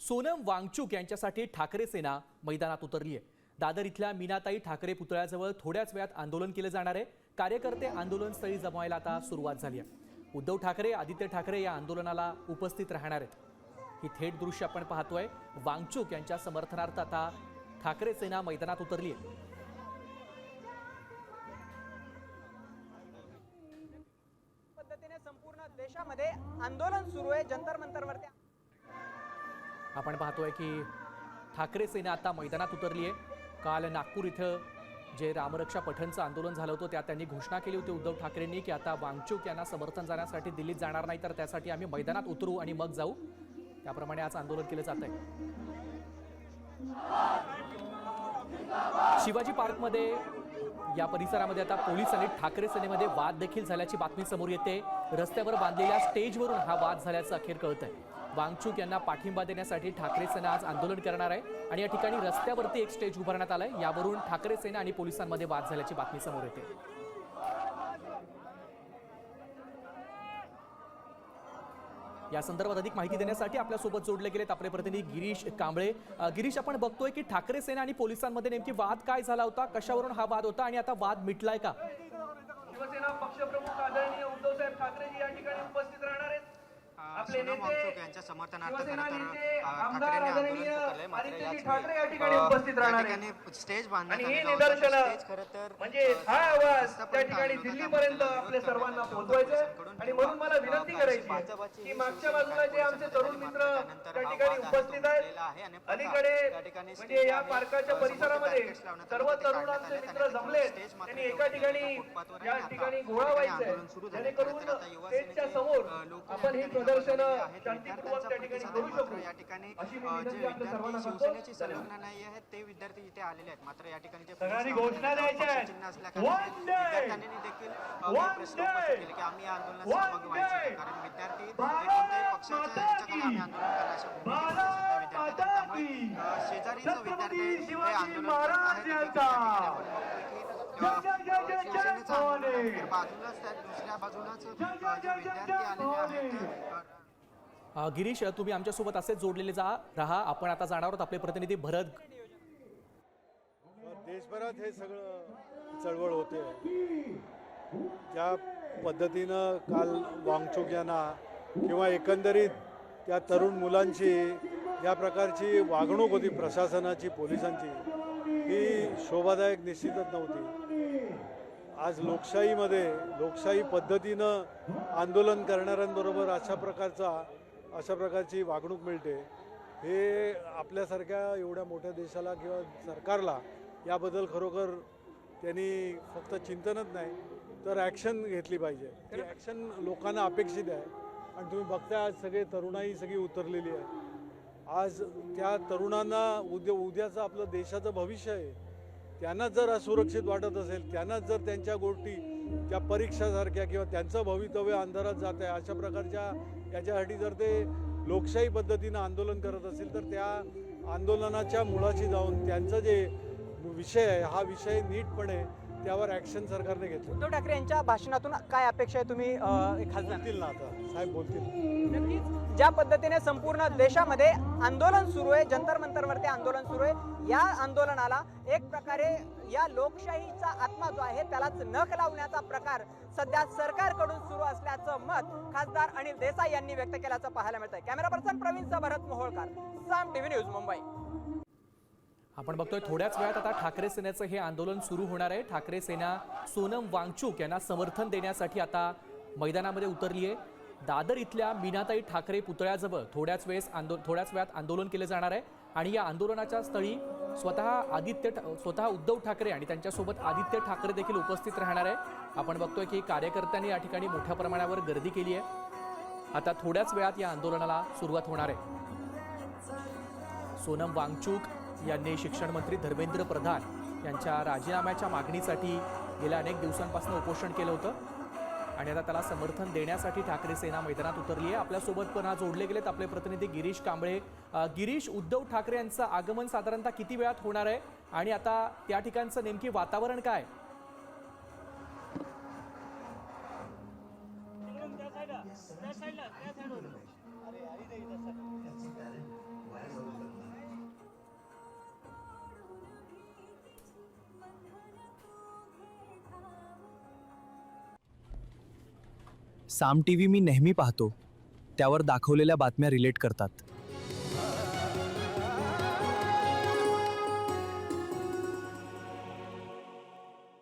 सोनम वांगचुक यांच्यासाठी ठाकरे सेना मैदानात उतरली आहे। दादर इथल्या मीनाताई ठाकरे पुतळ्याजवळ थोड्याच वेळात आंदोलन केले जाणार आहे। कार्यकर्ते आंदोलनस्थळी जमवायला आता सुरुवात झाली आहे। उद्धव ठाकरे, आदित्य ठाकरे या आंदोलनाला उपस्थित राहणार आहेत। ही थेट दृश्य आपण पाहतोय। वांगचुक यांच्या समर्थनार्थ आता ठाकरे सेना मैदानात उतरली आहे। पद्धतीने संपूर्ण देशामध्ये आंदोलन सुरू आहे। जंतर मंतरवरती आपण पाहतोय की ठाकरे सेना आता मैदानात उतरली आहे। काल नागपूर इथं जे रामरक्षा पठणचं आंदोलन झालं होतं त्यात त्यांनी घोषणा केली होती उद्धव ठाकरेंनी की आता वांगचुक यांना समर्थन जाण्यासाठी दिल्लीत जाणार नाही, तर त्यासाठी आम्ही मैदानात उतरू आणि मग जाऊ। त्याप्रमाणे आज आंदोलन केलं जात आहे। शिवाजी पार्कमध्ये या परिसरामध्ये आता पोलीस आणि ठाकरे सेनेमध्ये वाद देखील झाल्याची बातमी समोर येते। रस्त्यावर बांधलेल्या स्टेजवरून हा वाद झाल्याचं अखेर कळतंय। वांगचुक यांना पाठिंबा देण्यासाठी ठाकरे सेना आज आंदोलन करणार आहे आणि या ठिकाणी रस्त्यावरती एक स्टेज उभारण्यात आलंय। यावरून ठाकरे सेना आणि पोलिसांमध्ये वाद झाल्याची बातमी समोर येते। या संदर्भात अधिक माहिती देण्यासाठी आपल्यासोबत जोडले गेलेत आपले प्रतिनिधी गिरीश कांबळे। गिरीश, आपण बघतोय की ठाकरे सेना आणि पोलिसांमध्ये नेमकी वाद काय झाला होता, कशावरून हा वाद होता आणि आता वाद मिटलाय का? शिवसेना पक्षप्रमुख आदरणीय उद्धव साहेब ठाकरेजी या ठिकाणी उपस्थित राहणार आहेत। आपले नेते यांच्या समर्थनार्थ आमदार आदरणीय आदित्य ठाकरे या ठिकाणी उपस्थित राहणार आहेत। स्टेज आणि हे निदर्शन म्हणजे हा आवाज त्या ठिकाणी दिल्लीपर्यंत आपल्या सर्वांना पोहोचवायचा आणि म्हणून मला विनंती करायची की मागच्या बाजूला जे आमचे तरुण मित्र त्या ठिकाणी उपस्थित आहेत, अलीकडे म्हणजे या पार्काच्या परिसरामध्ये सर्व तरुणांचे मित्र जमले, त्यांनी एका ठिकाणी या ठिकाणी गोळा व्हायचा आहे जेणेकरून स्टेजच्या समोर आपण ही प्रदर्शन शांतिपूर्वक त्या ठिकाणी करू शकू। या ठिकाणी अशी जे विनंती आपल्या सर्वांना विद्यार्थी शिवसेनेची संलग्न नाही आहेत ते विद्यार्थी इथे आलेले आहेत। मात्र या ठिकाणी जे सगळ्यांनी घोषणा द्यायच्या आहेत, विद्यार्थ्यांनी देखील प्रश्न उपस्थित केले की आम्ही या आंदोलनात सहभागी व्हायचे, कारण विद्यार्थी कोणत्याही पक्षाच्या याच्याखाली आम्ही आंदोलन करणार अशा भूमिकेत विद्यार्थ्यांनी शेजारीचं विद्यार्थी हे आंदोलन करत आहेत। बाजूलाच त्या दुसऱ्या बाजूलाच जे विद्यार्थी आलेले आहेत। गिरीश, तुम्ही आमच्यासोबत असेच जोडलेले राहा। आपण आता जाणार आहोत आपले प्रतिनिधी भरत। देशभरात हे सगळं चळवळ होते। ज्या पद्धतीनं काल वांगचुक यांना किंवा एकंदरीत त्या तरुण मुलांची या प्रकारची वागणूक होती प्रशासनाची, पोलिसांची, ही शोभादायक निश्चितच नव्हती। आज लोकशाही पद्धतीनं आंदोलन करणाऱ्यांबरोबर अशा प्रकारची वागणूक मिळते, हे आपल्यासारख्या एवढ्या मोठ्या देशाला किंवा सरकारला याबद्दल खरोखर त्यांनी फक्त चिंतनच नाही तर ॲक्शन घेतली पाहिजे। ती ॲक्शन लोकांना अपेक्षित आहे आणि तुम्ही बघता आज सगळे तरुणाई सगळी उतरलेली आहे। आज त्या तरुणांना उद्याचं आपलं देशाचं भविष्य आहे, त्यांना जर असुरक्षित वाटत असेल, त्यांना जर त्यांच्या गोष्टी त्या परीक्षासारख्या किंवा त्यांचं भवितव्य अंधारात जात आहे अशा प्रकारच्या याच्यासाठी जर ते लोकशाही पद्धतीनं आंदोलन करत असेल तर त्या आंदोलनाच्या मुळाशी जाऊन त्यांचं जे विषय आहे हा विषय नीटपणे त्यावर ॲक्शन सरकारने घेतलं। उद्धव ठाकरे यांच्या भाषणातून काय अपेक्षा आहे? तुम्ही बोलतील ना, आता साहेब बोलतील। नक्कीच ज्या पद्धतीने संपूर्ण देशामध्ये आंदोलन सुरू आहे, जंतर मंतरवरती आंदोलन सुरू आहे, या आंदोलनाला एक प्रकारे या लोकशाहीचा आत्मा जो आहे त्यालाच नख लावण्याचा प्रकार सध्या सरकारकडून सुरू असल्याचं मत खासदार अनिल देसाई यांनी व्यक्त केल्याचं पाहायला मिळतंय। कॅमेरा पर्सन प्रवीण भरत मोहोळकर, साम टीव्ही न्यूज, मुंबई। आपण बघतोय थोड्याच वेळात आता ठाकरे सेनेचं हे आंदोलन सुरू होणार आहे। ठाकरे सेना सोनम वांगचुक यांना समर्थन देण्यासाठी आता मैदानामध्ये उतरली आहे। दादर इथल्या मीनाताई ठाकरे पुतळ्याजवळ थोड्याच वेळात आंदोलन केले जाणार आहे आणि या आंदोलनाच्या स्थळी स्वतः उद्धव ठाकरे आणि त्यांच्यासोबत आदित्य ठाकरे देखील उपस्थित राहणार आहे। आपण बघतोय की कार्यकर्त्यांनी या ठिकाणी मोठ्या प्रमाणावर गर्दी केली आहे। आता थोड्याच वेळात या आंदोलनाला सुरुवात होणार आहे। सोनम वांगचुक यांनी शिक्षण मंत्री धर्मेंद्र प्रधान यांच्या राजीनाम्याच्या मागणीसाठी गेल्या अनेक दिवसांपासून उपोषण केलं होतं आणि आता त्याला समर्थन देण्यासाठी ठाकरे सेना मैदानात उतरली आहे। आपल्यासोबत पुन्हा जोडले गेलेत आपले प्रतिनिधी गिरीश कांबळे। गिरीश, उद्धव ठाकरे यांचं आगमन साधारणतः किती वेळात होणार आहे आणि आता त्या ठिकाणचं नेमकी वातावरण काय? त्या साईडला साम टी व्ही मी नेहमी पाहतो. त्यावर दाखवलेल्या बातम्या रिलेट करतात.